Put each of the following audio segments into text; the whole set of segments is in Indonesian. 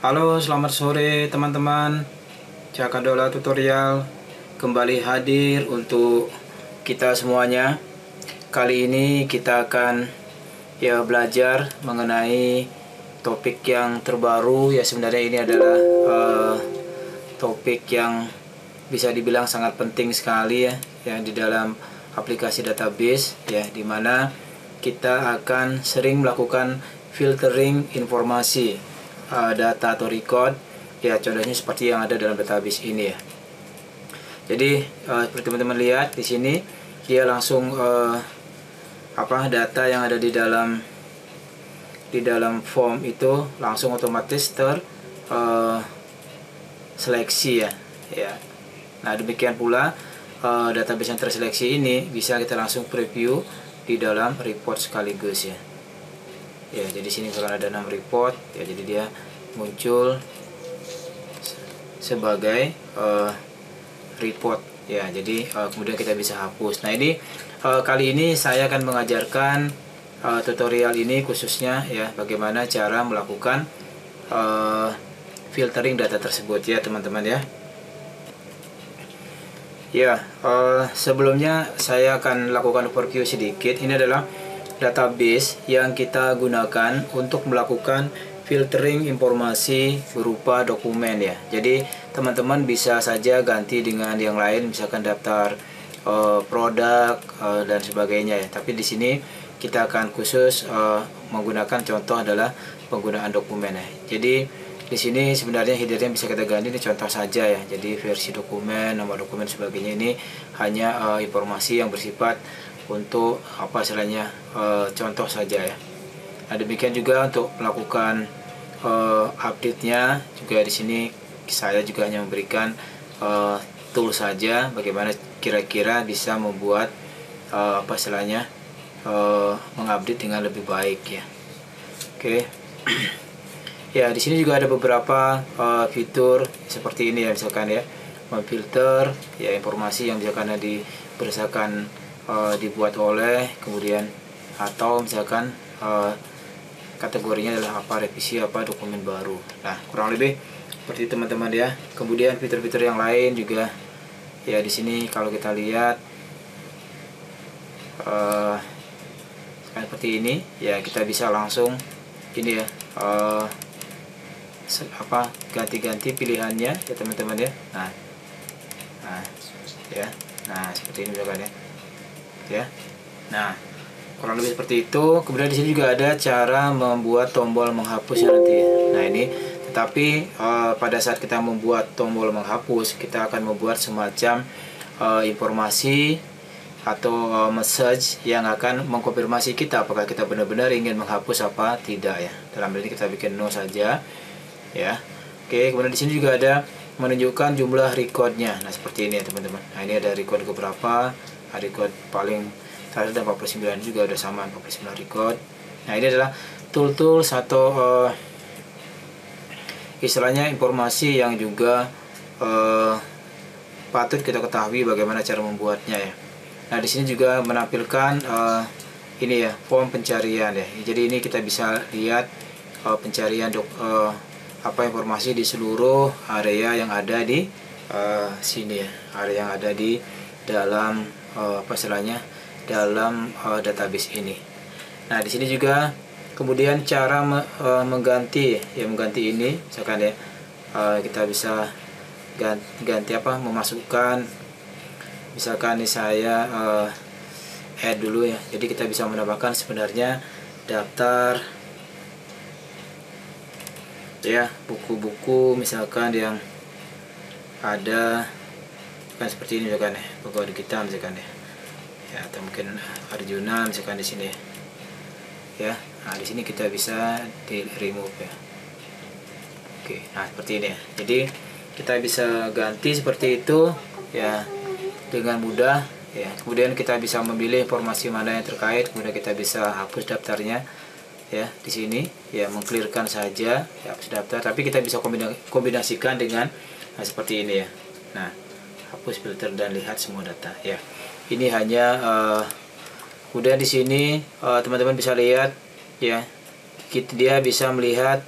Halo, selamat sore teman-teman. Cakadola Tutorial kembali hadir untuk kita semuanya. Kali ini kita akan belajar mengenai topik yang terbaru. Sebenarnya ini adalah topik yang bisa dibilang sangat penting sekali yang di dalam aplikasi database di mana kita akan sering melakukan filtering informasi data atau record contohnya seperti yang ada dalam database ini Jadi seperti teman-teman lihat di sini dia langsung data yang ada di dalam form itu langsung otomatis seleksi Nah demikian pula database yang terseleksi ini bisa kita langsung preview di dalam report sekaligus jadi sini misalkan ada 6 report jadi dia muncul sebagai report jadi kemudian kita bisa hapus. Nah ini kali ini saya akan mengajarkan tutorial ini khususnya bagaimana cara melakukan filtering data tersebut teman-teman sebelumnya saya akan lakukan overview sedikit. Ini adalah database yang kita gunakan untuk melakukan filtering informasi berupa dokumen Jadi teman-teman bisa saja ganti dengan yang lain, misalkan daftar produk dan sebagainya Tapi di sini kita akan khusus menggunakan contoh adalah penggunaan dokumen Jadi di sini sebenarnya headernya bisa kita ganti, ini contoh saja Jadi versi dokumen, nomor dokumen sebagainya ini hanya informasi yang bersifat untuk contoh saja Nah demikian juga untuk melakukan update-nya juga di sini saya juga hanya memberikan tool saja bagaimana kira-kira bisa membuat mengupdate dengan lebih baik Oke. Di sini juga ada beberapa fitur seperti ini misalkan memfilter informasi yang misalkan berdasarkan dibuat oleh kemudian atau misalkan kategorinya adalah revisi dokumen baru. Nah kurang lebih seperti teman-teman kemudian fitur-fitur yang lain juga di sini kalau kita lihat seperti ini kita bisa langsung ini ganti-ganti pilihannya teman-teman nah seperti ini misalkan Nah kurang lebih seperti itu. Kemudian di sini juga ada cara membuat tombol menghapus nanti Nah ini tetapi pada saat kita membuat tombol menghapus kita akan membuat semacam informasi atau message yang akan mengkonfirmasi kita apakah kita benar-benar ingin menghapus apa tidak Dalam hal ini kita bikin no saja Oke, kemudian di sini juga ada menunjukkan jumlah recordnya. Nah seperti ini teman-teman. Nah ini ada record keberapa, record paling terakhir ada 49 juga udah sama 49 record. Nah ini adalah tools atau istilahnya informasi yang juga patut kita ketahui bagaimana cara membuatnya Nah di sini juga menampilkan ini form pencarian Jadi ini kita bisa lihat pencarian informasi di seluruh area yang ada di sini area yang ada di dalam dalam database ini. Nah di sini juga kemudian cara mengganti ini misalkan kita bisa ganti memasukkan misalkan saya add dulu jadi kita bisa menambahkan sebenarnya daftar buku-buku misalkan yang ada seperti ini misalkan pegawai kita misalkan atau mungkin Arjuna misalkan di sini nah di sini kita bisa di remove Oke, nah seperti ini jadi kita bisa ganti seperti itu dengan mudah kemudian kita bisa memilih informasi mana yang terkait kemudian kita bisa hapus daftarnya di sini mengclearkan saja hapus daftar tapi kita bisa kombinasikan dengan seperti ini Nah hapus filter dan lihat semua data ini hanya kemudian di sini teman-teman bisa lihat dia bisa melihat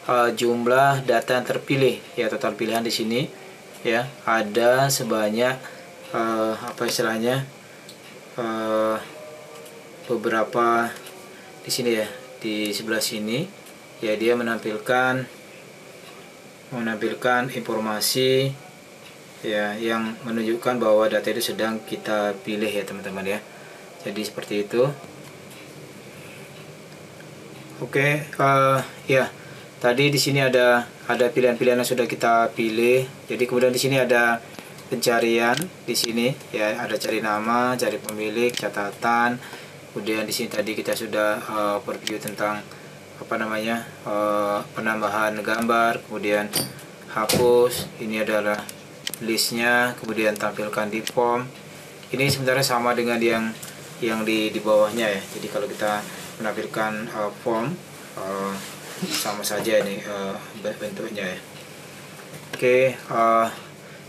jumlah data yang terpilih ya, total pilihan di sini ya ada sebanyak apa istilahnya beberapa di sini ya, di sebelah sini ya dia menampilkan informasi ya yang menunjukkan bahwa data itu sedang kita pilih ya teman-teman ya. Jadi seperti itu. Oke, ya tadi di sini ada pilihan-pilihan yang sudah kita pilih. Jadi kemudian di sini ada pencarian di sini ya, ada cari nama, cari pemilik, catatan. Kemudian di sini tadi kita sudah preview tentang apa namanya penambahan gambar, kemudian hapus. Ini adalah listnya, kemudian tampilkan di form. Ini sebenarnya sama dengan yang di bawahnya ya. Jadi kalau kita menampilkan form sama saja ini bentuknya ya. Oke,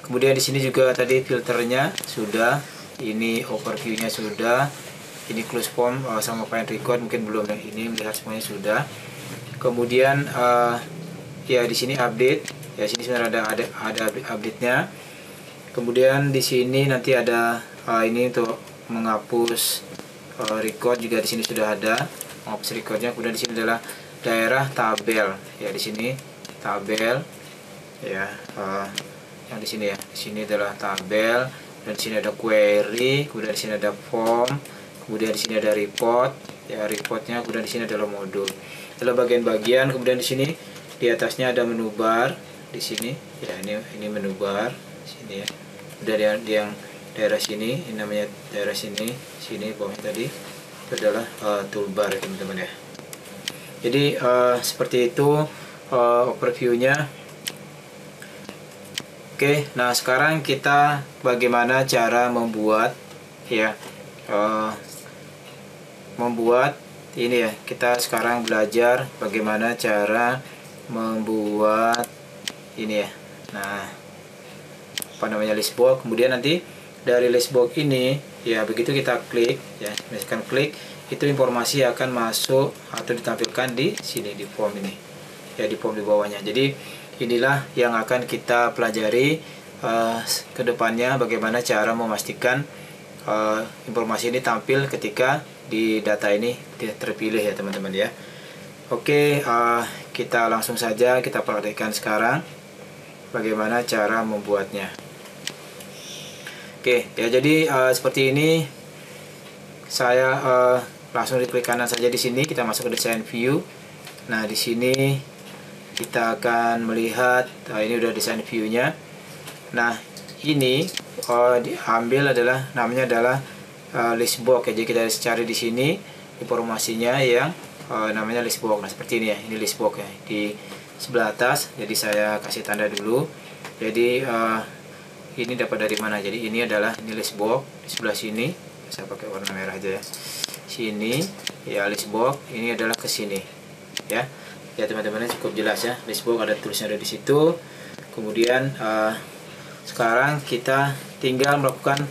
kemudian di sini juga tadi filternya sudah, ini overviewnya sudah, ini close form sama find record mungkin belum ya. Ini melihat semuanya sudah. Kemudian ya di sini update ya, sini sebenarnya ada update-nya. Kemudian di sini nanti ada ini untuk menghapus record juga, di sini sudah ada menghapus recordnya. Kemudian di sini adalah daerah tabel ya, di sini tabel ya, yang di sini ya, di sini adalah tabel, dan di sini ada query, kemudian di sini ada form, kemudian di sini ada report ya, reportnya, kemudian di sini adalah modul, adalah bagian-bagian. Kemudian di sini di atasnya ada menu bar di sini ya, ini menu bar sini ya. Kemudian yang daerah sini, ini namanya daerah sini bawahnya tadi itu adalah toolbar ya teman-teman ya. Jadi seperti itu overviewnya. Oke, nah sekarang kita bagaimana cara membuat ya, membuat ini ya. Kita sekarang belajar bagaimana cara membuat ini ya. Nah, apa namanya, list box. Kemudian nanti dari list box ini ya, begitu kita klik ya, misalkan klik, itu informasi akan masuk atau ditampilkan di sini di form ini ya, di form di bawahnya. Jadi inilah yang akan kita pelajari ke depannya, bagaimana cara memastikan informasi ini tampil ketika di data ini terpilih ya teman-teman ya. Oke, kita langsung saja kita praktekkan sekarang bagaimana cara membuatnya. Oke ya, jadi seperti ini. Saya langsung di klik kanan saja di sini, kita masuk ke design view. Nah di sini kita akan melihat ini udah design view-nya. Nah ini diambil adalah namanya adalah list box ya. Jadi kita cari di sini informasinya yang namanya list box. Nah seperti ini ya, ini list box ya di sebelah atas. Jadi saya kasih tanda dulu. Jadi ini dapat dari mana? Jadi ini adalah ini list box di sebelah sini. Saya pakai warna merah aja ya. Sini ya list box, ini adalah ke sini ya. Ya teman-teman, cukup jelas ya, list box ada tulisnya ada di situ. Kemudian sekarang kita tinggal melakukan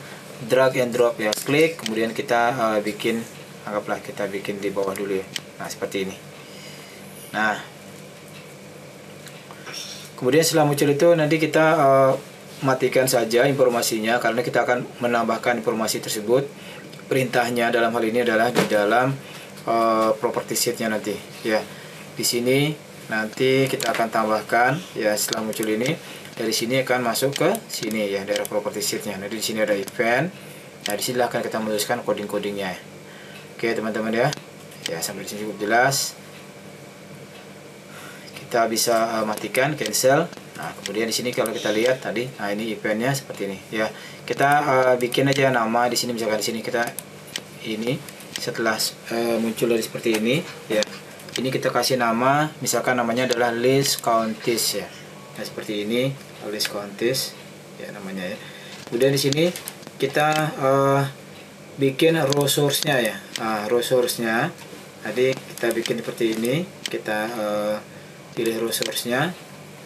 drag and drop ya, klik, kemudian kita bikin, anggaplah kita bikin di bawah dulu ya. Nah seperti ini. Nah kemudian setelah muncul itu nanti kita matikan saja informasinya, karena kita akan menambahkan informasi tersebut. Perintahnya dalam hal ini adalah di dalam property sheet-nya nanti ya. Di sini nanti kita akan tambahkan ya, setelah muncul ini dari sini akan masuk ke sini ya, daerah property sheet-nya. Nanti di sini ada event. Nah di sini akan kita menuliskan coding-codingnya. Oke teman-teman ya. Ya sampai di sini cukup jelas. Kita bisa matikan, cancel. Nah kemudian di sini kalau kita lihat tadi, nah ini eventnya seperti ini ya. Kita bikin aja nama di sini, misalkan di sini kita ini setelah muncul dari seperti ini ya. Ini kita kasih nama, misalkan namanya adalah list counties ya. Nah seperti ini list counties ya namanya ya. Kemudian di sini kita bikin row source-nya ya. Nah row source-nya tadi kita bikin seperti ini, kita pilih row source-nya.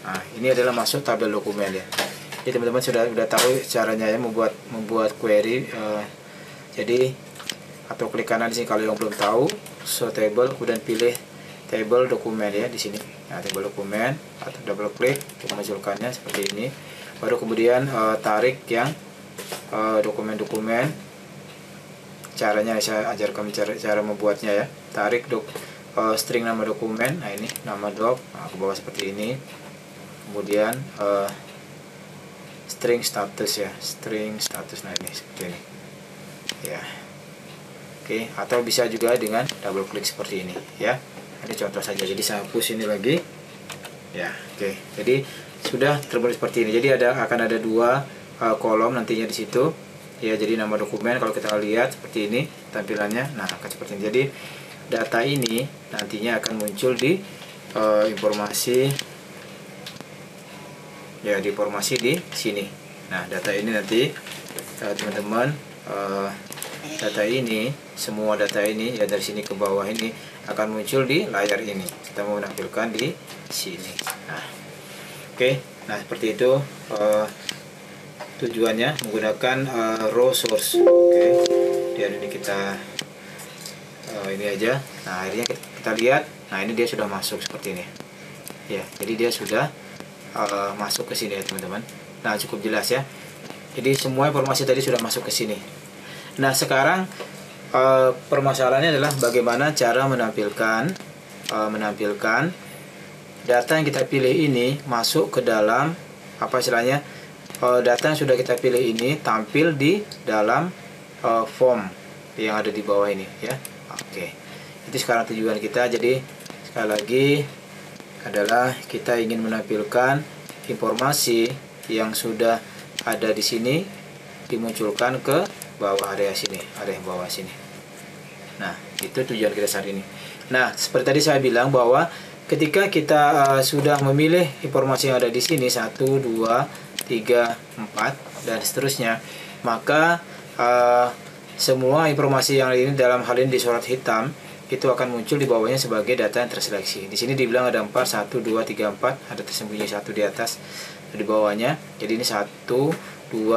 Nah ini adalah masuk tabel dokumen ya. Jadi teman-teman sudah tahu caranya ya membuat query. Jadi atau klik kanan di sini kalau yang belum tahu, show table, kemudian pilih table dokumen ya di sini. Nah, table dokumen atau double klik untuk memunculkannya seperti ini. Baru kemudian tarik yang dokumen-dokumen. Caranya saya ajarkan cara membuatnya ya. Tarik string nama dokumen. Nah, ini nama doc. Nah, ke bawah seperti ini. Kemudian string status ya, string status. Nah, ini seperti ini ya. Oke, atau bisa juga dengan double klik seperti ini ya. Ini contoh saja. Jadi saya hapus ini lagi ya. Oke, jadi sudah terbentuk seperti ini. Jadi akan ada dua kolom nantinya di situ ya. Jadi nama dokumen kalau kita lihat seperti ini tampilannya. Nah, akan seperti ini. Jadi data ini nantinya akan muncul di informasi ya, di informasi di sini. Nah, data ini nanti teman-teman, data ini, semua data ini ya, dari sini ke bawah ini akan muncul di layar ini. Kita mau menampilkan di sini. Nah, oke. Nah, seperti itu tujuannya menggunakan raw source. Oke. Dan ini kita ini aja. Nah, akhirnya kita lihat. Nah, ini dia sudah masuk seperti ini. Ya, jadi dia sudah masuk ke sini ya, teman-teman. Nah, cukup jelas ya. Jadi semua informasi tadi sudah masuk ke sini. Nah, sekarang permasalahannya adalah bagaimana cara menampilkan data yang kita pilih ini masuk ke dalam istilahnya, data yang sudah kita pilih ini tampil di dalam form yang ada di bawah ini ya. Oke, itu sekarang tujuan kita. Jadi sekali lagi adalah kita ingin menampilkan informasi yang sudah ada di sini dimunculkan ke bawah area sini, area bawah sini. Nah, itu tujuan kita saat ini. Nah, seperti tadi saya bilang bahwa ketika kita sudah memilih informasi yang ada di sini 1, 2, 3, 4 dan seterusnya, maka semua informasi yang ini dalam hal ini di surat hitam itu akan muncul di bawahnya sebagai data yang terseleksi. Di sini dibilang ada 4, 1, 2, 3, 4, ada tersembunyi 1 di atas di bawahnya. Jadi ini 1, 2,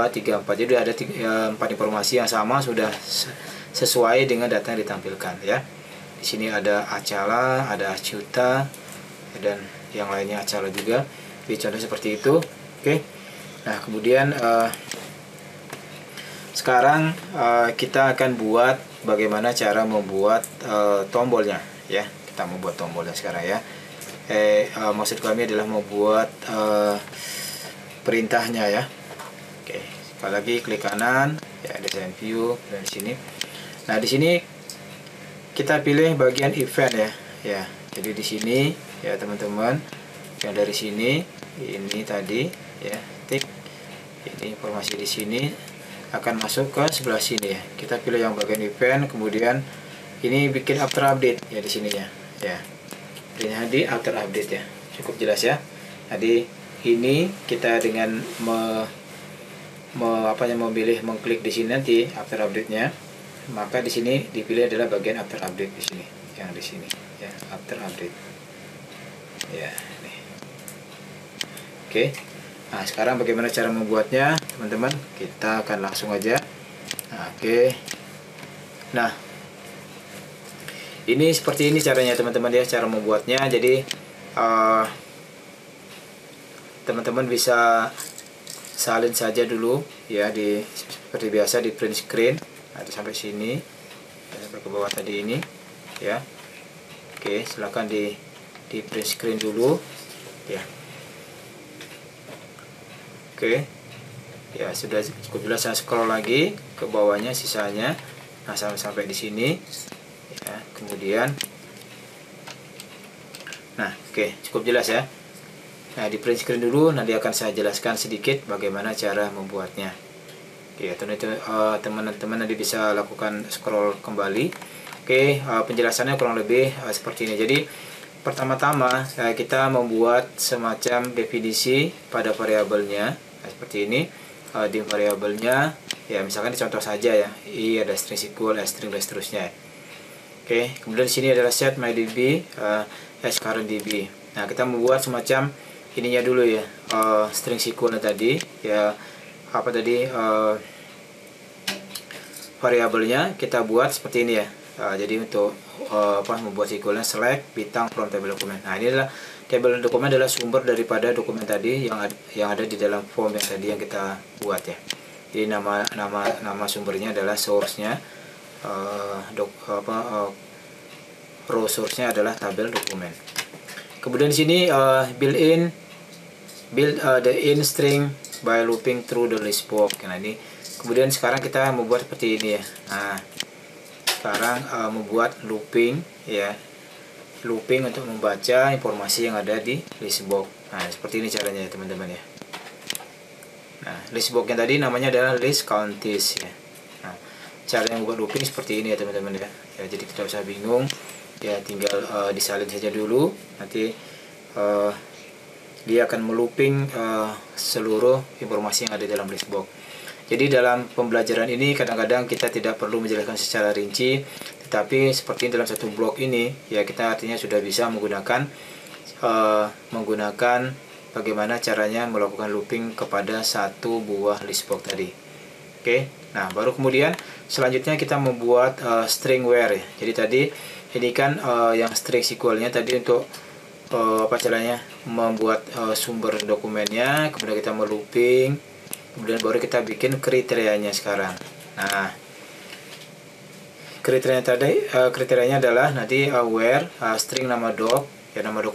3, 4. Jadi ada 4 informasi yang sama sudah sesuai dengan data yang ditampilkan ya. Di sini ada Acala, ada Acuta dan yang lainnya Acala juga. Jadi contoh seperti itu. Oke. Nah, kemudian sekarang kita akan buat bagaimana cara membuat tombolnya ya. Kita membuat tombolnya sekarang ya. Maksud kami adalah membuat perintahnya ya. Oke, sekali lagi klik kanan ya, design view dan sini. Nah, di sini kita pilih bagian event ya. Ya, jadi di sini ya teman-teman, yang dari sini ini tadi ya, tik ini informasi di sini akan masuk ke sebelah sini ya. Kita pilih yang bagian event, kemudian ini bikin after update ya di sininya ya. Pilihnya di after update ya. Cukup jelas ya. Jadi ini kita dengan memilih mengklik di sini nanti after update-nya, maka di sini dipilih adalah bagian after update di sini, yang di sini ya, after update ya nih. Oke. Nah, sekarang bagaimana cara membuatnya teman-teman, kita akan langsung aja. Nah, oke. Nah, ini seperti ini caranya teman-teman ya, cara membuatnya. Jadi teman-teman bisa salin saja dulu ya, seperti biasa di print screen. Ada sampai sini, sampai ke bawah tadi ini ya. Oke, silakan di print screen dulu ya. Oke ya, sudah cukup jelas. Saya scroll lagi ke bawahnya sisanya. Nah, sampai di sini ya. Kemudian nah, oke, cukup jelas ya. Nah, di print screen dulu, nanti akan saya jelaskan sedikit bagaimana cara membuatnya. Oke, teman-teman nanti bisa lakukan scroll kembali. Oke, penjelasannya kurang lebih seperti ini. Jadi pertama-tama kita membuat semacam definisi pada variabelnya seperti ini. Di variabelnya ya, misalkan contoh saja ya, i ada string equal, string dan seterusnya. Oke, kemudian di sini adalah set mydb as current db. Nah, kita membuat semacam ininya dulu ya, string SQL tadi ya, variabelnya kita buat seperti ini ya. Jadi untuk membuat SQL-nya select bintang from table dokumen. Nah, ini adalah table dokumen adalah sumber daripada dokumen tadi yang ada di dalam form yang tadi yang kita buat ya. Jadi nama sumbernya adalah source-nya, row source-nya adalah tabel dokumen. Kemudian di sini build the in string by looping through the list box. Nah, ini kemudian sekarang kita membuat seperti ini ya. Nah, sekarang membuat looping ya, looping untuk membaca informasi yang ada di list box. Nah, seperti ini caranya ya teman-teman ya. Nah, list box yang tadi namanya adalah list counties ya. Nah, cara yang membuat looping seperti ini ya teman-teman ya. Jadi tidak usah bingung ya, tinggal disalin saja dulu, nanti dia akan melooping seluruh informasi yang ada dalam list box. Jadi dalam pembelajaran ini kadang-kadang kita tidak perlu menjelaskan secara rinci, tetapi seperti dalam satu blok ini ya, kita artinya sudah bisa menggunakan bagaimana caranya melakukan looping kepada satu buah list box tadi. Oke, nah baru kemudian selanjutnya kita membuat string where ya. Jadi tadi ini kan yang string SQL-nya tadi untuk apa caranya membuat sumber dokumennya, kemudian kita melooping, kemudian baru kita bikin kriterianya sekarang. Nah, kriterianya adalah nanti where string nama doc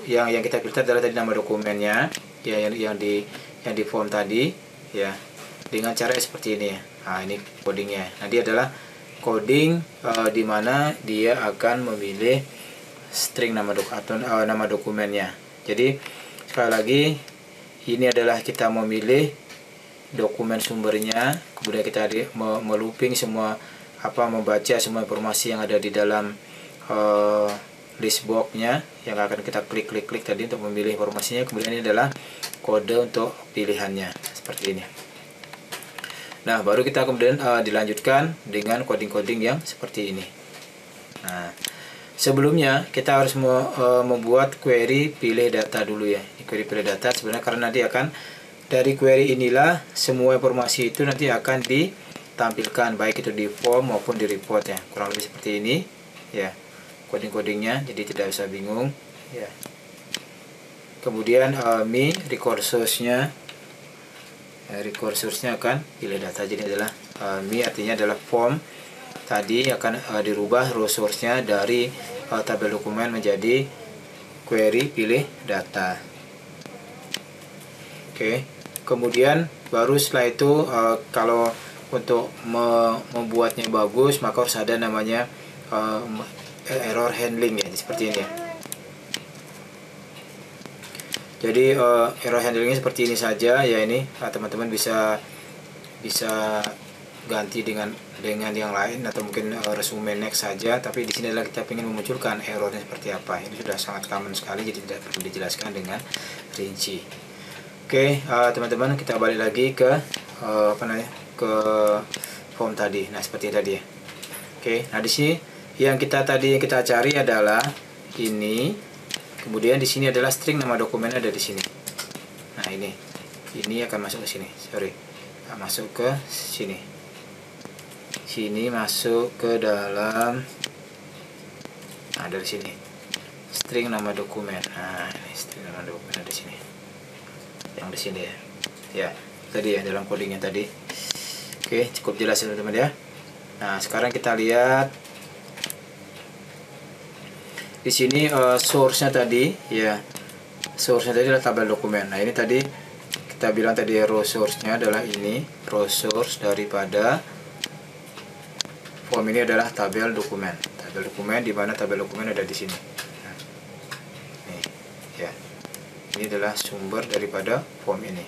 ya, yang kita filter adalah tadi nama dokumennya ya, yang di form tadi ya, dengan cara seperti ini ya. Nah, ini codingnya. Nanti adalah coding di mana dia akan memilih string nama dokumennya. Jadi sekali lagi ini adalah kita memilih dokumen sumbernya, kemudian kita melooping semua membaca semua informasi yang ada di dalam list box-nya yang akan kita klik tadi untuk memilih informasinya. Kemudian ini adalah kode untuk pilihannya seperti ini. Nah, baru kita kemudian dilanjutkan dengan coding-coding yang seperti ini. Nah, sebelumnya kita harus membuat query pilih data dulu ya. Query pilih data sebenarnya karena nanti akan dari query inilah semua informasi itu nanti akan ditampilkan, baik itu di form maupun di report ya. Kurang lebih seperti ini ya coding-codingnya, jadi tidak usah bingung ya. Kemudian me record source-nya akan pilih data. Jadi adalah me artinya adalah form tadi akan dirubah row source-nya dari tabel dokumen menjadi query pilih data. Oke, kemudian baru setelah itu kalau untuk membuatnya bagus maka harus ada namanya error handling ya, seperti ini ya. Jadi error handlingnya seperti ini saja ya. Ini teman-teman bisa ganti dengan yang lain atau mungkin resume next saja, tapi di sini adalah kita ingin memunculkan errornya seperti apa. Ini sudah sangat common sekali, jadi tidak perlu dijelaskan dengan rinci. Oke, teman-teman, kita balik lagi ke ke form tadi. Nah, seperti tadi ya. Oke, nah di sini yang kita cari adalah ini. Kemudian di sini adalah string nama dokumen ada di sini. Nah, ini akan masuk ke sini. Masuk ke sini. Sini masuk ke dalam. Nah, dari sini. String nama dokumen. Nah, ini string nama dokumen ada di sini. Yang di sini ya. Ya, tadi ya dalam codingnya tadi. Oke, cukup jelas ya teman-teman ya. Nah, sekarang kita lihat di sini source-nya tadi ya. Source-nya tadi adalah tabel dokumen. Nah, ini tadi kita bilang tadi row source-nya adalah ini, row source daripada form ini adalah tabel dokumen. Tabel dokumen di mana tabel dokumen ada di sini. Nah, nih ya. Ini adalah sumber daripada form ini.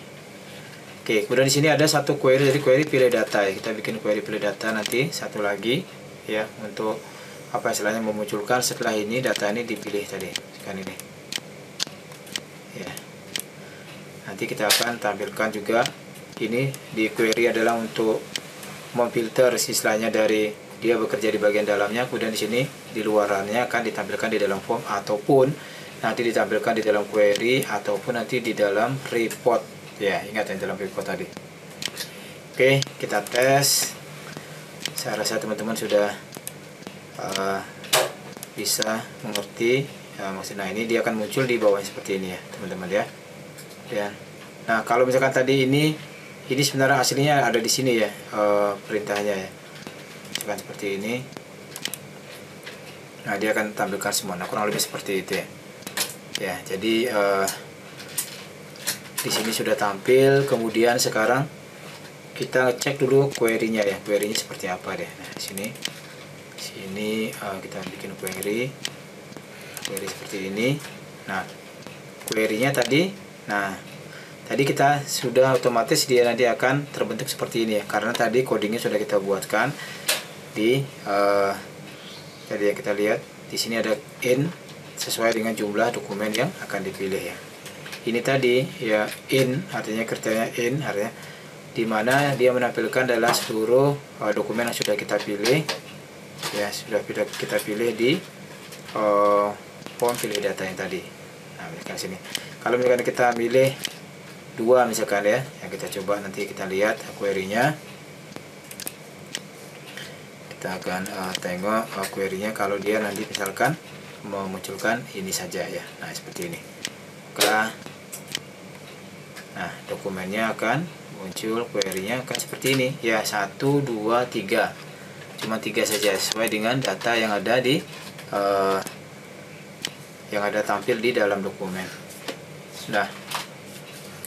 Oke, kemudian di sini ada satu query dari query pilih data ya. Kita bikin query pilih data nanti satu lagi ya, untuk apa istilahnya memunculkan setelah ini data ini dipilih tadi kan ini ya. Nanti kita akan tampilkan juga ini di query adalah untuk memfilter istilahnya dari dia bekerja di bagian dalamnya, kemudian di sini di luarannya akan ditampilkan di dalam form ataupun nanti ditampilkan di dalam query ataupun nanti di dalam report ya. Ingat yang dalam report tadi. Oke, kita tes. Saya rasa teman-teman sudah bisa mengerti maksudnya. Ini dia akan muncul di bawah seperti ini ya teman-teman ya. Nah kalau misalkan tadi ini sebenarnya aslinya ada di sini ya, perintahnya ya, misalkan seperti ini. Nah dia akan tampilkan semua. Nah kurang lebih seperti itu ya. Jadi di sini sudah tampil. Kemudian sekarang kita cek dulu query-nya ya, query-nya seperti apa deh. Nah di sini kita bikin query seperti ini. Nah query-nya tadi, tadi kita sudah otomatis dia nanti akan terbentuk seperti ini ya, karena tadi codingnya sudah kita buatkan di tadi yang kita lihat di sini ada in sesuai dengan jumlah dokumen yang akan dipilih ya. Ini tadi ya in artinya kriteria in artinya dimana dia menampilkan adalah seluruh dokumen yang sudah kita pilih ya, sudah kita pilih di form pilih data yang tadi. Nah misalkan sini kalau misalkan kita pilih 2 misalkan ya, yang kita coba nanti kita lihat query-nya. Kita akan tengok query-nya kalau dia nanti misalkan memunculkan ini saja ya. Nah seperti ini. Nah dokumennya akan muncul, query-nya akan seperti ini ya, 1 2 3, cuma 3 saja sesuai dengan data yang ada di yang ada tampil di dalam dokumen. Nah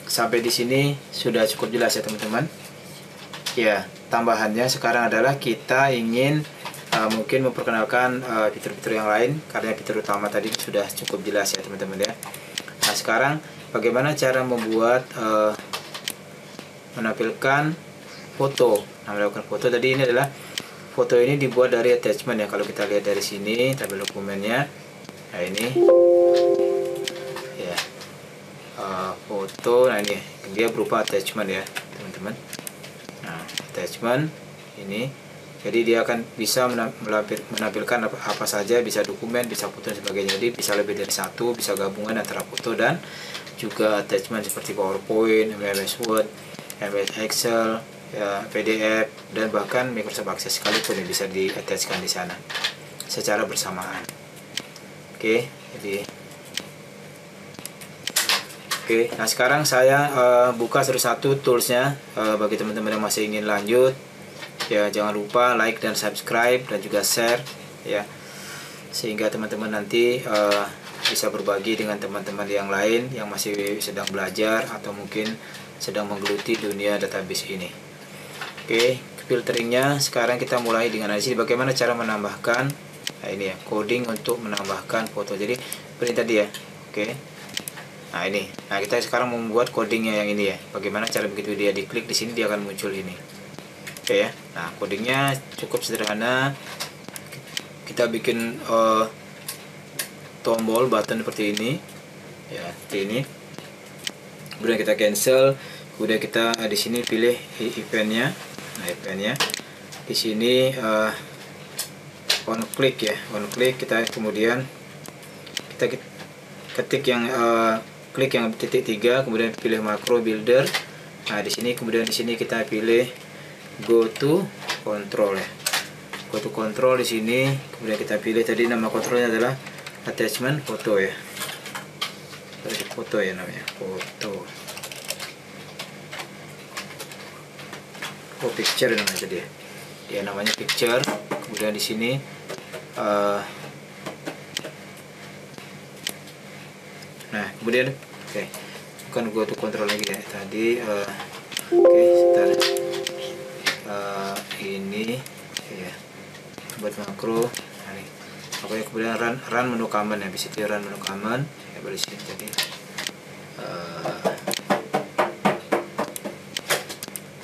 sampai di sini sudah cukup jelas ya teman-teman ya. Tambahannya sekarang adalah kita ingin mungkin memperkenalkan fitur-fitur yang lain, karena fitur utama tadi sudah cukup jelas ya teman-teman ya. Nah sekarang bagaimana cara membuat menampilkan foto. Nah melakukan foto tadi, ini adalah foto ini dibuat dari attachment ya. Kalau kita lihat dari sini tabel dokumennya, nah ini ya foto. Nah ini dia berupa attachment ya teman-teman. Nah attachment ini, jadi dia akan bisa menampilkan apa saja, bisa dokumen, bisa foto dan sebagainya. Jadi bisa lebih dari satu, bisa gabungan antara foto dan juga attachment seperti PowerPoint, MS Word, MS Excel, ya, PDF, dan bahkan Microsoft Access sekalipun yang bisa di-attachkan di sana secara bersamaan. Oke, nah sekarang saya buka satu-satu toolsnya. Bagi teman-teman yang masih ingin lanjut ya, jangan lupa like dan subscribe dan juga share ya, sehingga teman-teman nanti bisa berbagi dengan teman-teman yang lain yang masih sedang belajar atau mungkin sedang menggeluti dunia database ini. Oke, filteringnya sekarang kita mulai dengan sini bagaimana cara menambahkan. Nah ini ya, coding untuk menambahkan foto. Jadi seperti tadi ya. Oke. Nah ini, nah kita sekarang membuat codingnya yang ini ya. Bagaimana cara begitu dia diklik di sini dia akan muncul ini. Oke ya. Nah codingnya cukup sederhana. Kita bikin tombol button seperti ini ya, seperti ini. Kemudian kita cancel. Kemudian kita di sini pilih eventnya. Nah eventnya di sini on click ya, on click. Kita kemudian kita ketik yang klik yang titik 3, kemudian pilih macro builder. Nah di sini kemudian di sini kita pilih go to control ya, go to control di sini. Kemudian kita pilih tadi nama kontrolnya adalah attachment foto ya, foto ya namanya, foto. Oh picture namanya tadi ya, dia namanya picture. Kemudian di sini nah kemudian bukan go to control lagi ya tadi. Sebentar, ini ya buat makro. Nah, ini pokoknya kemudian run menu command ya, bisa di run menu command ya, boleh sini jadi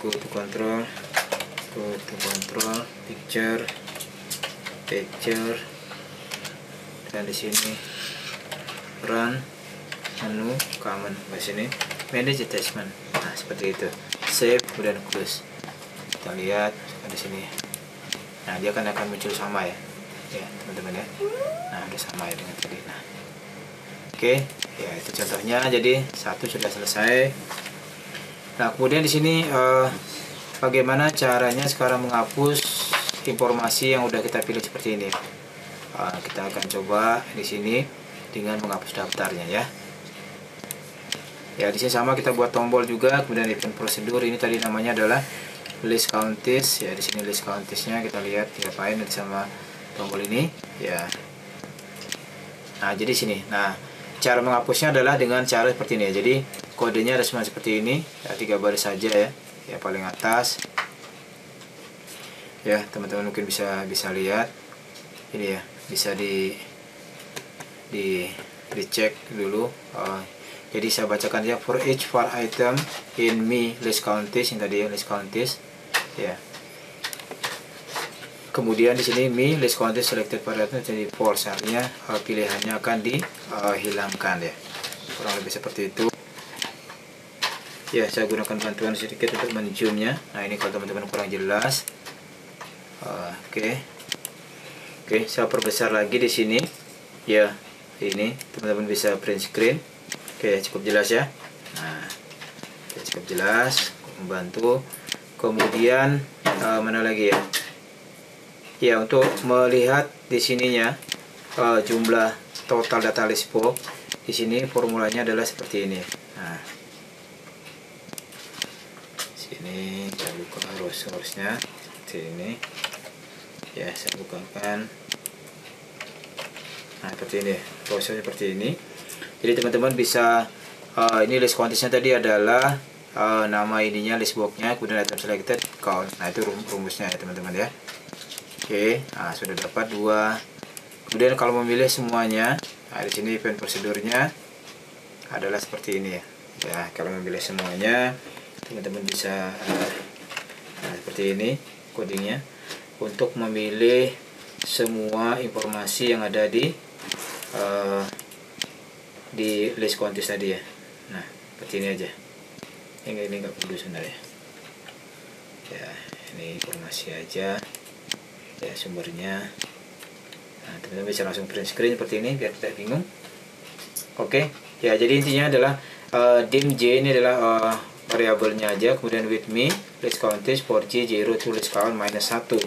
go to control picture, dan di sini run menu command, di sini manage attachment. Nah seperti itu, save kemudian close. Kita lihat di sini. Nah dia akan muncul sama ya teman-teman ya. Nah udah sama ya dengan tadi. Nah oke ya, itu contohnya. Jadi satu sudah selesai. Nah kemudian di sini bagaimana caranya sekarang menghapus informasi yang udah kita pilih seperti ini. Kita akan coba di sini dengan menghapus daftarnya ya. Ya, di sini sama kita buat tombol juga, kemudian event prosedur ini tadi namanya adalah list counties ya. Di sini list countiesnya kita lihat diapain sama tombol ini ya. Nah, jadi sini. Nah, cara menghapusnya adalah dengan cara seperti ini ya. Jadi kodenya ada seperti ini ya, 3 baris saja ya. Ya, paling atas. Ya, teman-teman mungkin bisa lihat. Ini ya, bisa dicek dulu. Jadi saya bacakan ya, for each file item in me list counties, ini tadi ya, list counties ya. Kemudian di sini me list counties selected variable jadi false, artinya pilihannya akan dihilangkan ya. Kurang lebih seperti itu. Ya, saya gunakan bantuan sedikit untuk menzoomnya. Nah, ini kalau teman-teman kurang jelas. Oke, saya perbesar lagi di sini. Ya, ini teman-teman bisa print screen. Oke, cukup jelas ya. Nah, cukup jelas, membantu. Kemudian mana lagi ya? Ya, untuk melihat di sininya jumlah total data list box, di sini formulanya adalah seperti ini. Nah, sini saya buka source-nya seperti ini. Ya, saya bukakan. Nah, seperti ini, prosesnya seperti ini. Jadi teman-teman bisa ini list countiesnya tadi adalah nama ininya list boxnya, kemudian item selected count. Nah, itu rumusnya ya teman-teman ya. Oke, nah sudah dapat 2. Kemudian kalau memilih semuanya, nah di sini event prosedurnya adalah seperti ini ya. Ya, kalau memilih semuanya, teman-teman bisa seperti ini codingnya untuk memilih semua informasi yang ada di list counties tadi ya. Nah, seperti ini aja. Ini nggak perlu sebenarnya. Ya, ini informasi aja. Ya, sumbernya. Nah, teman-teman bisa langsung print screen seperti ini biar tidak bingung. Oke, ya jadi intinya adalah dim j ini adalah variabelnya aja. Kemudian with me list counties for j 0 to list count -1.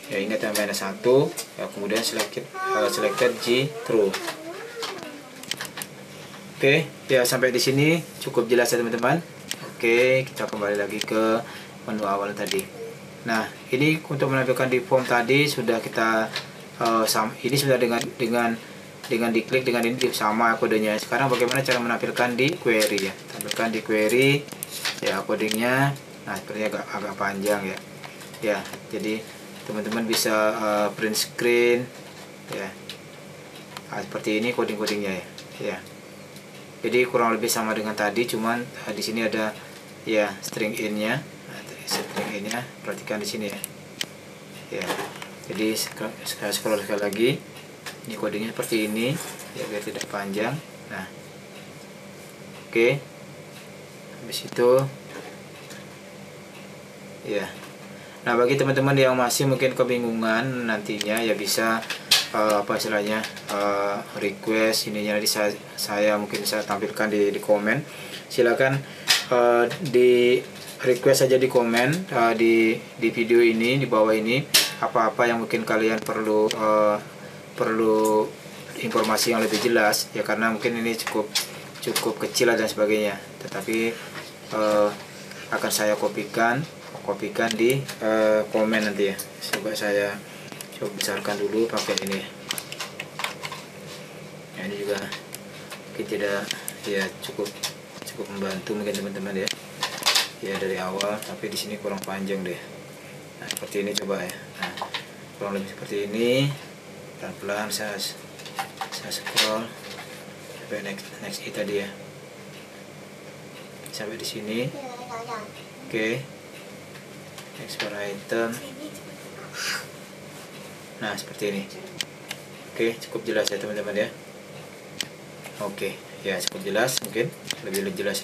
Ya, ingat yang -1. Ya, kemudian selected j true. Oke, ya sampai di sini cukup jelas ya teman-teman. Oke, kita kembali lagi ke menu awal tadi. Nah, ini untuk menampilkan di form tadi sudah kita ini sudah dengan diklik dengan ini sama kodenya. Sekarang bagaimana cara menampilkan di query ya? Tampilkan di query ya codingnya. Nah, sepertinya agak panjang ya. Ya, jadi teman-teman bisa print screen ya. Nah, seperti ini codingnya ya. Ya. Jadi kurang lebih sama dengan tadi, cuman di sini ada ya string in-nya. Nah, string in-nya perhatikan di sini ya. Ya. Jadi saya scroll sekali lagi. Ini codingnya seperti ini ya biar tidak panjang. Nah. Oke. Habis itu ya. Nah, bagi teman-teman yang masih mungkin kebingungan nantinya ya bisa apa istilahnya request ininya nanti saya mungkin bisa tampilkan di komen. Silakan di request saja di komen di video ini, di bawah ini apa-apa yang mungkin kalian perlu informasi yang lebih jelas ya, karena mungkin ini cukup kecil dan sebagainya, tetapi akan saya kopikan di komen nanti ya. Coba saya coba besarkan dulu pakai ini ya. Ini juga mungkin tidak ya, cukup membantu mungkin teman-teman ya. Ya dari awal, tapi di sini kurang panjang deh. Nah, seperti ini coba ya. Nah, kurang lebih seperti ini. Pelan-pelan saya scroll sampai next it tadi ya. Sampai di sini. Oke. Next for item. Nah, seperti ini. Oke, cukup jelas ya teman-teman ya. Oke, ya cukup jelas, mungkin lebih jelas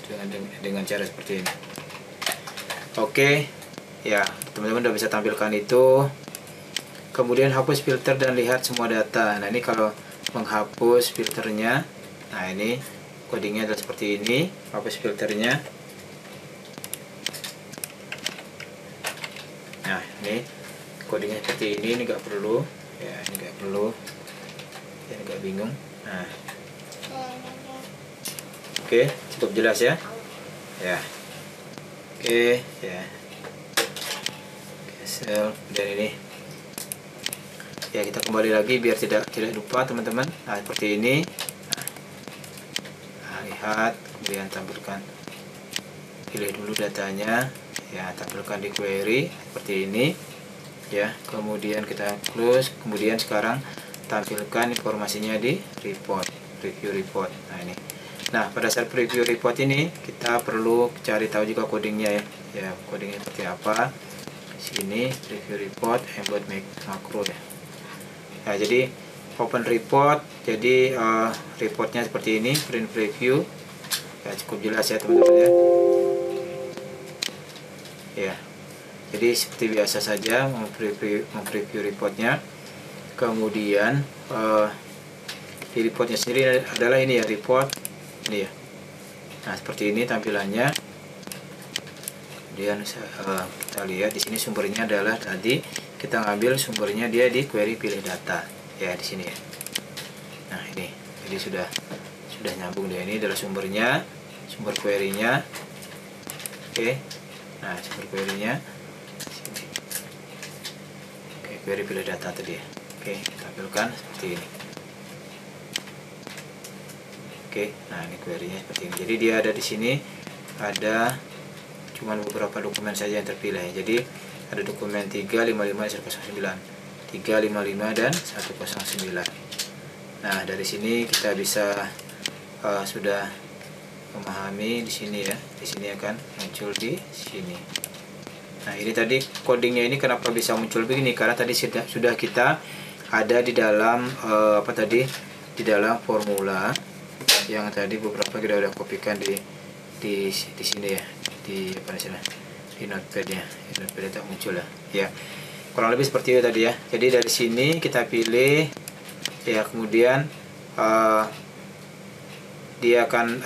dengan cara seperti ini. Oke, ya teman-teman udah bisa tampilkan itu. Kemudian hapus filter dan lihat semua data. Nah, ini kalau menghapus filternya, nah ini codingnya adalah seperti ini. Hapus filternya. Nah, ini codingnya seperti ini nggak perlu Ya, ini nggak perlu, ya nggak bingung. Nah, oke, cukup jelas ya. Ya, oke, ya. Cancel. Dan ini, ya kita kembali lagi biar tidak lupa teman-teman. Nah, seperti ini. Nah, lihat, kemudian tampilkan, pilih dulu datanya, ya tampilkan di query seperti ini. Ya, kemudian kita close, kemudian sekarang tampilkan informasinya di report, preview report. Nah ini, nah pada saat preview report ini kita perlu cari tahu juga codingnya ya, ya codingnya seperti apa. Sini preview report embed makro ya. Nah jadi open report, jadi reportnya seperti ini, print preview, ya cukup jelas ya teman-teman ya. Ya. Jadi seperti biasa saja mempreview reportnya. Kemudian di reportnya sendiri adalah ini ya, report ini ya. Nah seperti ini tampilannya. Kemudian kita lihat di sini sumbernya adalah tadi kita ngambil sumbernya dia di query pilih data ya di sini ya. Nah ini jadi sudah nyambung dia, ini adalah sumbernya, sumber query-nya. Oke. Nah sumber query-nya query pilih data tadi ya. Oke, tampilkan seperti ini. Oke, nah ini query-nya seperti ini. Jadi dia ada di sini, ada cuman beberapa dokumen saja yang terpilih. Jadi ada dokumen 355-109, 355 dan 109. Nah dari sini kita bisa sudah memahami di sini ya. Di sini akan muncul di sini. Nah ini tadi codingnya ini kenapa bisa muncul begini, karena tadi sudah kita ada di dalam di dalam formula yang tadi beberapa kita udah kopikan di sini ya, di di notepadnya. Di notepad tak muncul ya, kurang lebih seperti itu tadi ya. Jadi dari sini kita pilih ya, kemudian dia akan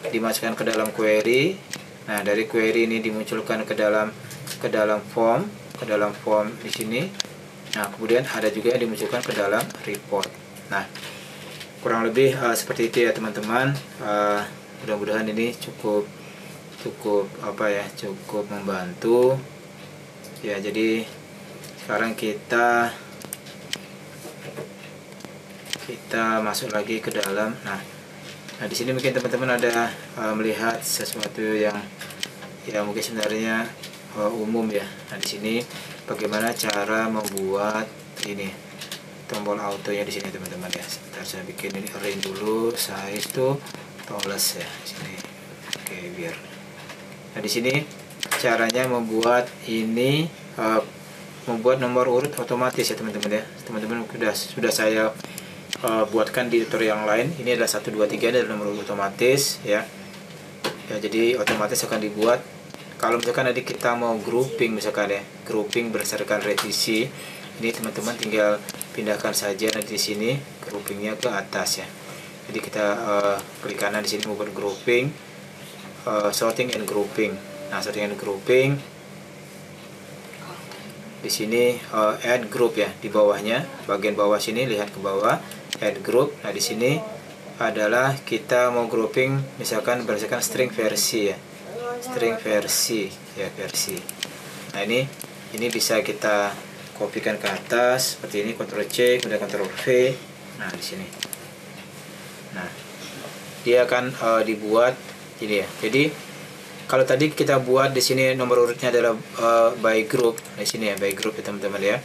dimasukkan ke dalam query. Nah, dari query ini dimunculkan ke dalam form, di sini. Nah, kemudian ada juga yang dimunculkan ke dalam report. Nah, kurang lebih seperti itu ya teman-teman. Mudah-mudahan ini cukup cukup membantu. Ya, jadi sekarang kita masuk lagi ke dalam. Nah, di sini mungkin teman-teman ada melihat sesuatu yang mungkin sebenarnya umum ya. Nah, di sini bagaimana cara membuat ini tombol autonya di sini teman-teman ya. Sebentar saya bikin ini arrange dulu, size tuh tallest ya di sini. Oke, biar. Nah, di sini caranya membuat ini membuat nomor urut otomatis ya teman-teman ya. Teman-teman sudah saya buatkan di tutorial yang lain. Ini adalah 1 2 3 adalah nomor urut otomatis ya. Ya, jadi otomatis akan dibuat. Kalau misalkan nanti kita mau grouping misalkan ya, grouping berdasarkan revisi, ini teman-teman tinggal pindahkan saja nanti di sini groupingnya ke atas ya. Jadi kita klik kanan di sini membuat grouping, sorting and grouping. Nah, sorting and grouping di sini add group ya, di bawahnya bagian bawah sini, lihat ke bawah add group. Nah, di sini adalah kita mau grouping misalkan berdasarkan string versi ya, string versi ya, versi. Nah, ini bisa kita kopikan ke atas seperti ini, Ctrl C kemudian Ctrl V. Nah, di sini. Nah, dia akan dibuat ini ya. Jadi kalau tadi kita buat di sini nomor urutnya adalah by group. Di sini ya, by group ya teman-teman ya.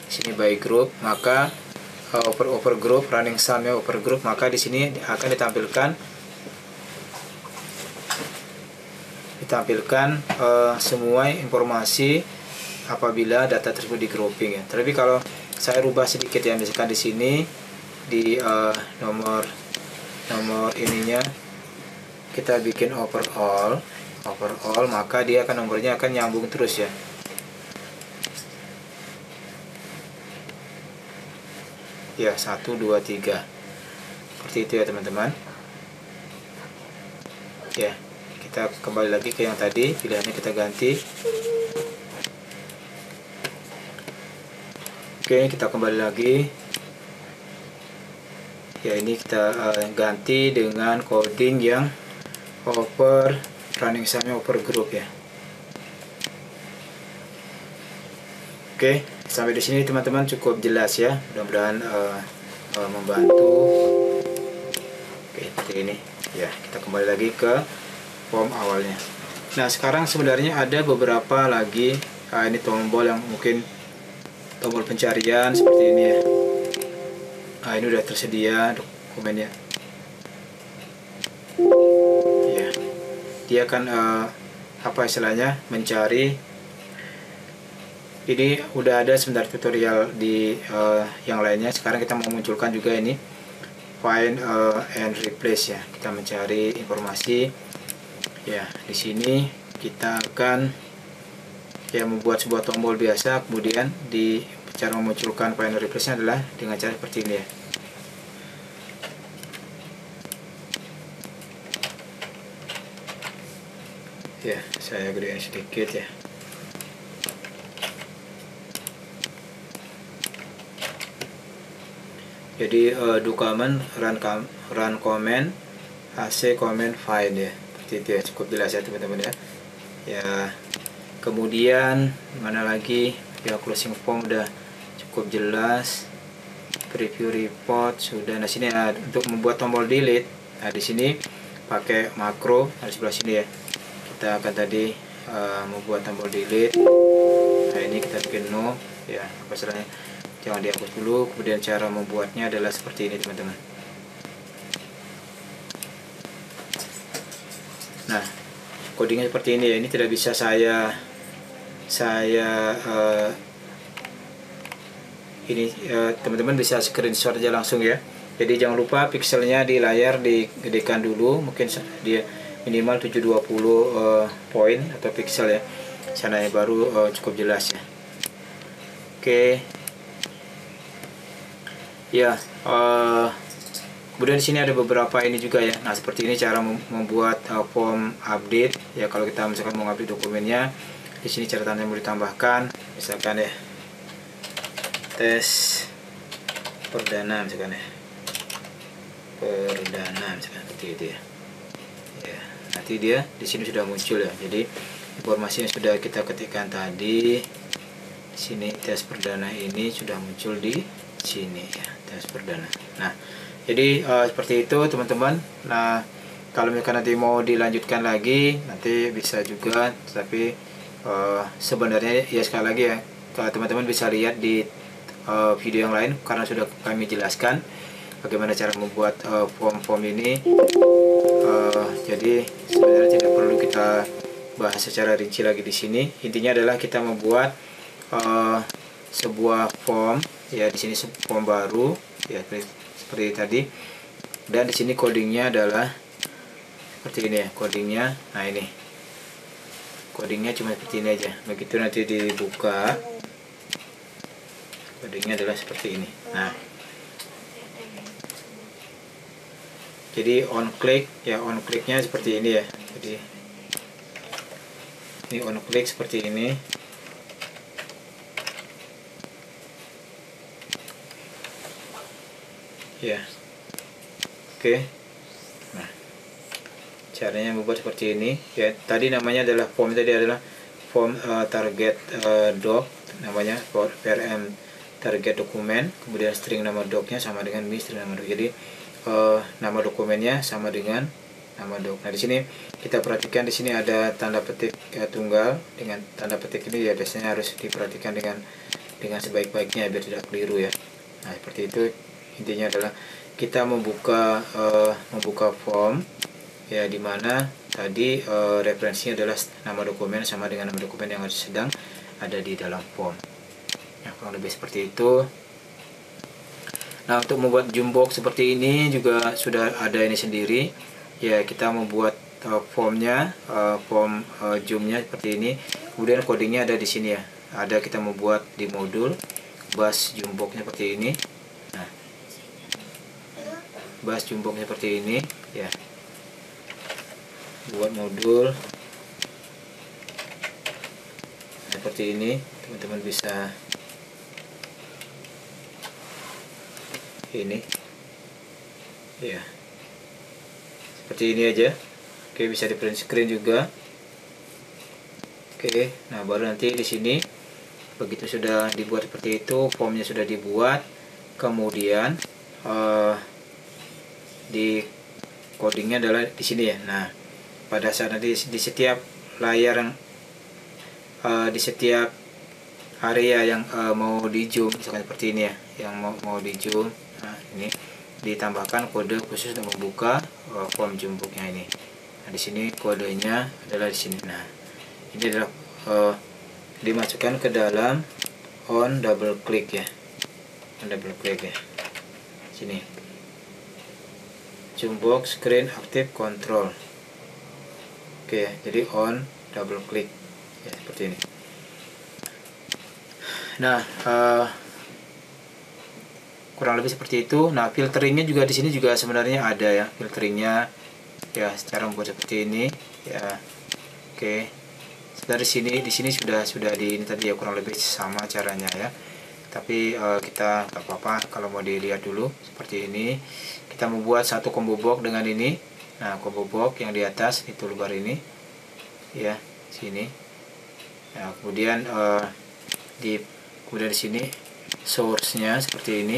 Di sini by group, maka over group, running sum ya, over group, maka di sini akan ditampilkan semua informasi apabila data tersebut di grouping ya. Tapi kalau saya rubah sedikit ya, misalkan di sini di nomor ininya kita bikin overall, maka dia akan nomornya akan nyambung terus ya. Ya, 1 2 3. Seperti itu ya teman-teman. Ya, kita kembali lagi ke yang tadi, pilihannya kita ganti. Oke, kita kembali lagi. Ya, ini kita ganti dengan coding yang over running time over group ya. Oke, sampai di sini teman-teman cukup jelas ya. Mudah-mudahan membantu. Oke, seperti ini. Ya, kita kembali lagi ke form awalnya. Nah, sekarang sebenarnya ada beberapa lagi ini tombol yang mungkin tombol pencarian seperti ini ya. Nah, ini udah tersedia dokumennya. Ya, dia akan apa istilahnya mencari. Ini udah ada sebentar tutorial di yang lainnya. Sekarang kita mau munculkan juga ini find and replace ya. Kita mencari informasi. Ya, di sini kita akan ya membuat sebuah tombol biasa, kemudian di cara memunculkan find and replace-nya adalah dengan cara seperti ini ya. Ya, saya gedein sedikit ya. Jadi dokumen run command AC command find ya. Seperti itu ya, cukup jelas ya teman-teman ya. Ya, kemudian mana lagi ya, closing form udah cukup jelas, preview report sudah. Nah, sini ya, untuk membuat tombol delete. Nah, di sini pakai makro di sebelah sini ya. Kita akan tadi membuat tombol delete. Nah, ini kita bikin no ya, apa istilahnya, jangan dihapus dulu. Kemudian cara membuatnya adalah seperti ini teman-teman. Nah, codingnya seperti ini ya. Ini tidak bisa saya ini teman-teman bisa screenshot aja langsung ya. Jadi jangan lupa pixelnya di layar digedekan dulu, mungkin dia minimal 720 poin atau pixel ya. Sananya baru cukup jelas ya. Oke. Ya, kemudian di sini ada beberapa ini juga ya. Nah, seperti ini cara membuat form update ya. Kalau kita misalkan mau update dokumennya, di sini catatan yang mau ditambahkan, misalkan ya tes perdana misalkan ya, perdana misalkan seperti itu ya. Ya, nanti dia di sini sudah muncul ya. Jadi informasi yang sudah kita ketikkan tadi, di sini tes perdana ini sudah muncul di sini ya, tes perdana. Nah, jadi seperti itu teman-teman. Nah, kalau misalkan nanti mau dilanjutkan lagi nanti bisa juga, tapi sebenarnya ya sekali lagi ya, teman-teman bisa lihat di video yang lain karena sudah kami jelaskan bagaimana cara membuat form-form ini. Jadi sebenarnya tidak perlu kita bahas secara rinci lagi di sini. Intinya adalah kita membuat sebuah form ya, di sini form baru ya, seperti tadi. Dan di sini codingnya adalah seperti ini ya, codingnya. Nah, ini codingnya cuma seperti ini aja. Begitu nanti dibuka, codingnya adalah seperti ini. Nah, jadi on click ya, on clicknya seperti ini ya. Jadi ini on click seperti ini. Ya, oke. Nah, caranya membuat seperti ini ya. Tadi namanya adalah form, tadi adalah form target doc, namanya VRM target dokumen, kemudian string nama docnya sama dengan string nama doc. Jadi nama dokumennya sama dengan nama doc. Nah, di sini kita perhatikan, di sini ada tanda petik tunggal. Dengan tanda petik ini ya biasanya harus diperhatikan dengan sebaik-baiknya biar tidak keliru ya. Nah, seperti itu. Intinya adalah kita membuka form ya, dimana tadi referensinya adalah nama dokumen sama dengan nama dokumen yang sedang ada di dalam form. Nah, kurang lebih seperti itu. Nah, untuk membuat zoom box seperti ini juga sudah ada ini sendiri ya. Kita membuat formnya, form zoomnya seperti ini. Kemudian codingnya ada di sini ya. Ada, kita membuat di modul bus zoom boxnya seperti ini. Nah, bus zoom box seperti ini ya. Buat modul seperti ini, teman-teman bisa ini ya, seperti ini aja. Oke, bisa di print screen juga. Oke, nah baru nanti di sini begitu sudah dibuat seperti itu, formnya sudah dibuat, kemudian di codingnya adalah di sini ya. Nah, pada saat nanti di setiap layar di setiap area yang mau di zoom, misalkan seperti ini ya, yang mau di zoom, nah ini ditambahkan kode khusus untuk membuka form zoom booknya ini. Nah, di sini kodenya adalah di sini. Nah, ini adalah dimasukkan ke dalam on double click ya, on double click ya, sini zoom box screen active control. Oke, jadi on double click ya, seperti ini. Nah, kurang lebih seperti itu. Nah, filteringnya juga di sini juga sebenarnya ada ya, filteringnya ya, secara membuat seperti ini ya. Oke, dari sini di sini sudah di ini tadi ya, kurang lebih sama caranya ya. Tapi kita nggak apa-apa kalau mau dilihat dulu seperti ini. Kita membuat satu combo box dengan ini. Nah, combo box yang di atas itu toolbar ini ya, sini. Nah, kemudian kemudian di sini source-nya seperti ini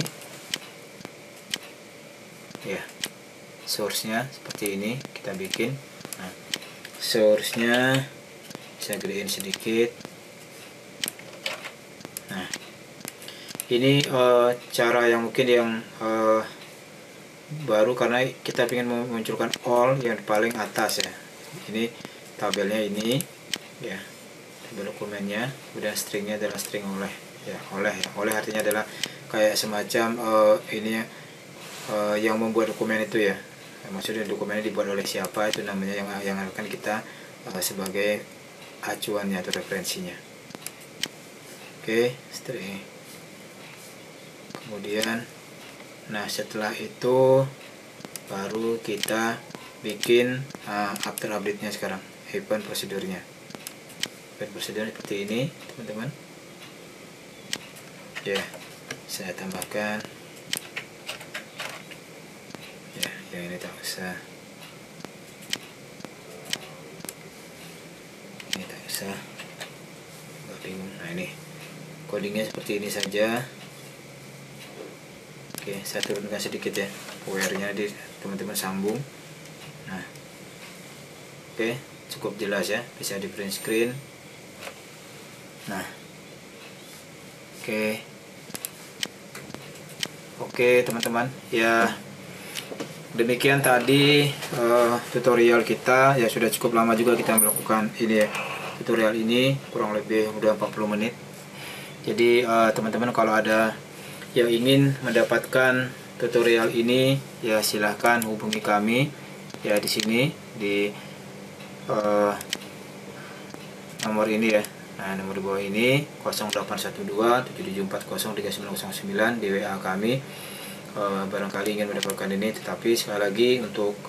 ya, source-nya seperti ini kita bikin. Nah, source-nya bisa gedein sedikit. Nah, ini cara yang mungkin yang baru, karena kita ingin memunculkan all yang paling atas ya. Ini tabelnya ini ya, tabel dokumennya, kemudian stringnya adalah string oleh ya, oleh artinya adalah kayak semacam ini ya, yang membuat dokumen itu ya. Maksudnya dokumennya dibuat oleh siapa, itu namanya yang akan kita sebagai acuannya atau referensinya. Oke, string. Kemudian nah, setelah itu baru kita bikin after update-nya sekarang, event prosedurnya. Event prosedur seperti ini, teman-teman. Ya, saya tambahkan ya, yang ini tak usah. Ini tak usah, nggak bingung. Nah, ini codingnya seperti ini saja. Oke, saya turunkan sedikit ya, wire-nya di teman-teman sambung. Nah, oke, cukup jelas ya, bisa di print screen. Nah, oke teman-teman ya, demikian tadi tutorial kita ya. Sudah cukup lama juga kita melakukan ini ya, tutorial ini kurang lebih udah 40 menit. Jadi teman-teman kalau ada yang ingin mendapatkan tutorial ini ya, silahkan hubungi kami ya di sini di nomor ini ya. Nah, nomor di bawah ini 0812-7740-3909 di WA kami. Barangkali ingin mendapatkan ini, tetapi sekali lagi untuk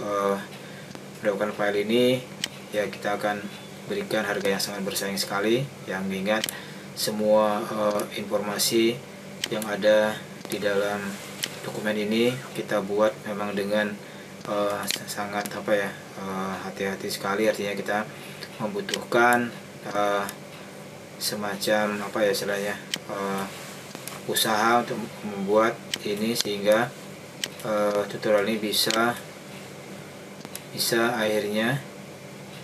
mendapatkan file ini ya, kita akan berikan harga yang sangat bersaing sekali ya, mengingat semua informasi yang ada di dalam dokumen ini kita buat memang dengan sangat apa ya, hati-hati sekali. Artinya kita membutuhkan semacam apa ya istilahnya, usaha untuk membuat ini sehingga tutorial ini bisa akhirnya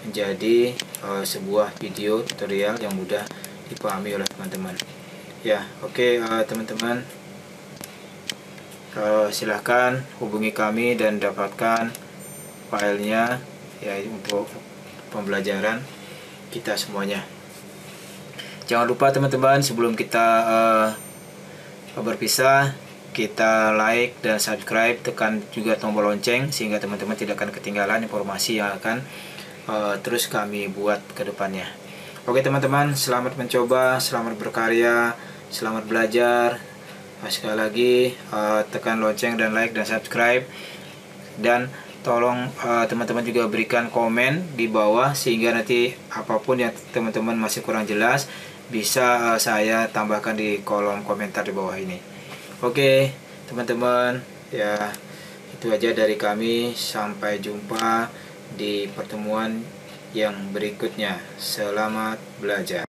menjadi sebuah video tutorial yang mudah dipahami oleh teman-teman ya. Oke, teman-teman, silahkan hubungi kami dan dapatkan filenya ya, untuk pembelajaran kita semuanya. Jangan lupa teman-teman, sebelum kita berpisah, kita like dan subscribe, tekan juga tombol lonceng sehingga teman-teman tidak akan ketinggalan informasi yang akan terus kami buat ke depannya. Oke teman-teman, selamat mencoba, selamat berkarya, selamat belajar. Sekali lagi tekan lonceng dan like dan subscribe, dan tolong teman-teman juga berikan komen di bawah sehingga nanti apapun yang teman-teman masih kurang jelas bisa saya tambahkan di kolom komentar di bawah ini. Oke teman-teman, Ya, itu aja dari kami. Sampai jumpa di pertemuan yang berikutnya. Selamat belajar.